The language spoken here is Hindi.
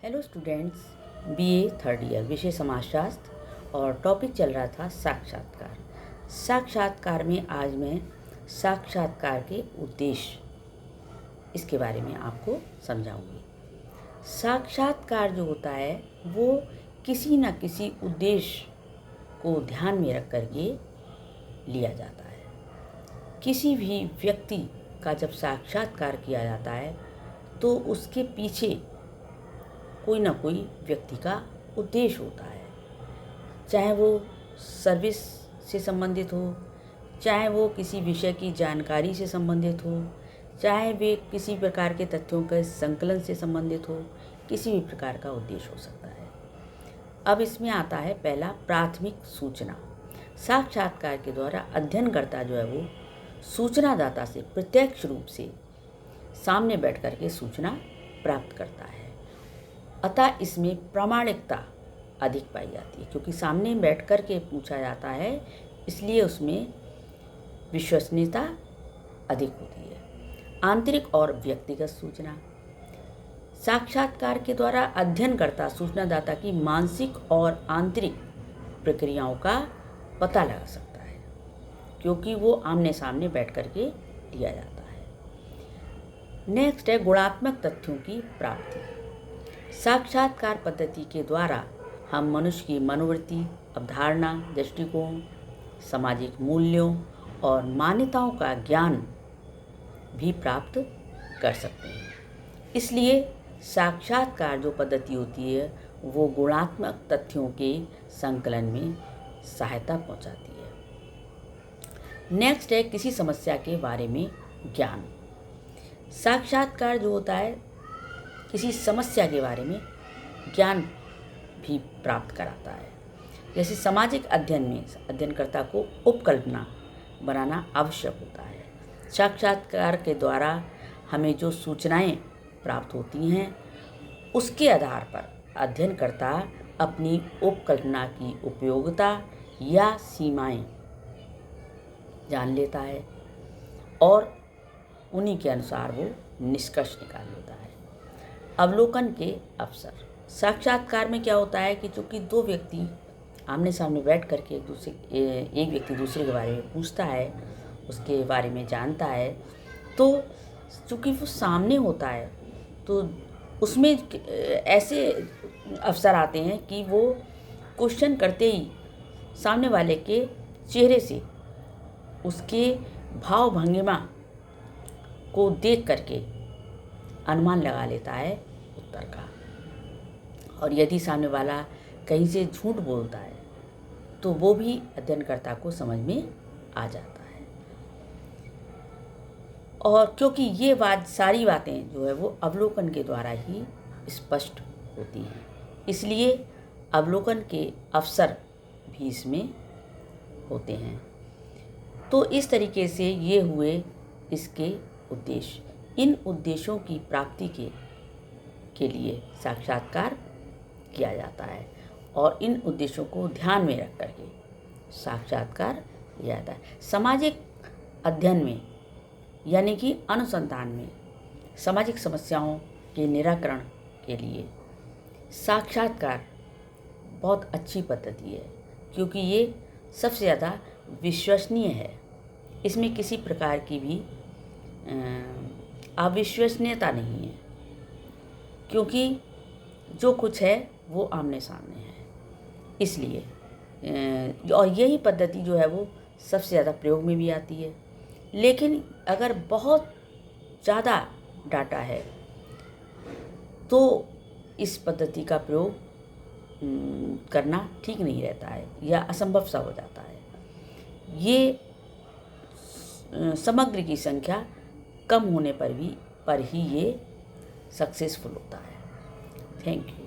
Hello students, BA third year, विषय समाजशास्त्र और टॉपिक चल रहा था साक्षात्कार। साक्षात्कार में आज मैं साक्षात्कार के उद्देश्य इसके बारे में आपको समझाऊंगी। साक्षात्कार जो होता है वो किसी न किसी उद्देश्य को ध्यान में रख करके लिया जाता है। किसी भी व्यक्ति का जब साक्षात्कार किया जाता है तो उसके पीछे कोई ना कोई व्यक्ति का उद्देश्य होता है, चाहे वो सर्विस से संबंधित हो, चाहे वो किसी विषय की जानकारी से संबंधित हो, चाहे वे किसी प्रकार के तथ्यों के संकलन से संबंधित हो, किसी भी प्रकार का उद्देश्य हो सकता है। अब इसमें आता है पहला, प्राथमिक सूचना। साक्षात्कार के द्वारा अध्ययनकर्ता जो है वो सूचनादाता से प्रत्यक्ष रूप से सामने बैठ कर के सूचना प्राप्त करता है। अतः इसमें प्रामाणिकता अधिक पाई जाती है, क्योंकि सामने बैठ कर के पूछा जाता है, इसलिए उसमें विश्वसनीयता अधिक होती है। आंतरिक और व्यक्तिगत सूचना। साक्षात्कार के द्वारा अध्ययनकर्ता सूचनादाता की मानसिक और आंतरिक प्रक्रियाओं का पता लगा सकता है, क्योंकि वो आमने सामने बैठ कर के दिया जाता है। नेक्स्ट है गुणात्मक तथ्यों की प्राप्ति। साक्षात्कार पद्धति के द्वारा हम मनुष्य की मनोवृत्ति, अवधारणा, दृष्टिकोण, सामाजिक मूल्यों और मान्यताओं का ज्ञान भी प्राप्त कर सकते हैं। इसलिए साक्षात्कार जो पद्धति होती है वो गुणात्मक तथ्यों के संकलन में सहायता पहुंचाती है। नेक्स्ट है किसी समस्या के बारे में ज्ञान। साक्षात्कार जो होता है किसी समस्या के बारे में ज्ञान भी प्राप्त कराता है। जैसे सामाजिक अध्ययन में अध्ययनकर्ता को उपकल्पना बनाना आवश्यक होता है। साक्षात्कार के द्वारा हमें जो सूचनाएं प्राप्त होती हैं उसके आधार पर अध्ययनकर्ता अपनी उपकल्पना की उपयोगिता या सीमाएं जान लेता है और उन्हीं के अनुसार वो निष्कर्ष निकाल लेता है। अवलोकन के अवसर। साक्षात्कार में क्या होता है कि चूँकि दो व्यक्ति आमने सामने बैठ करके एक व्यक्ति दूसरे के बारे में पूछता है, उसके बारे में जानता है, तो चूँकि वो सामने होता है तो उसमें ऐसे अवसर आते हैं कि वो क्वेश्चन करते ही सामने वाले के चेहरे से उसके भाव भंगिमा को देख करके अनुमान लगा लेता है उत्तर का। और यदि सामने वाला कहीं से झूठ बोलता है तो वो भी अध्ययनकर्ता को समझ में आ जाता है। और क्योंकि ये सारी बातें जो है वो अवलोकन के द्वारा ही स्पष्ट होती हैं, इसलिए अवलोकन के अवसर भी इसमें होते हैं। तो इस तरीके से ये हुए इसके उद्देश्य। इन उद्देश्यों की प्राप्ति के लिए साक्षात्कार किया जाता है और इन उद्देश्यों को ध्यान में रख करके साक्षात्कार किया जाता है। सामाजिक अध्ययन में यानी कि अनुसंधान में सामाजिक समस्याओं के निराकरण के लिए साक्षात्कार बहुत अच्छी पद्धति है, क्योंकि ये सबसे ज़्यादा विश्वसनीय है। इसमें किसी प्रकार की भी अविश्वसनीयता नहीं है, क्योंकि जो कुछ है वो आमने सामने है। इसलिए और यही पद्धति जो है वो सबसे ज़्यादा प्रयोग में भी आती है। लेकिन अगर बहुत ज़्यादा डाटा है तो इस पद्धति का प्रयोग करना ठीक नहीं रहता है या असंभव सा हो जाता है। ये समग्र की संख्या कम होने पर ही ये सक्सेसफुल होता है। Thank you.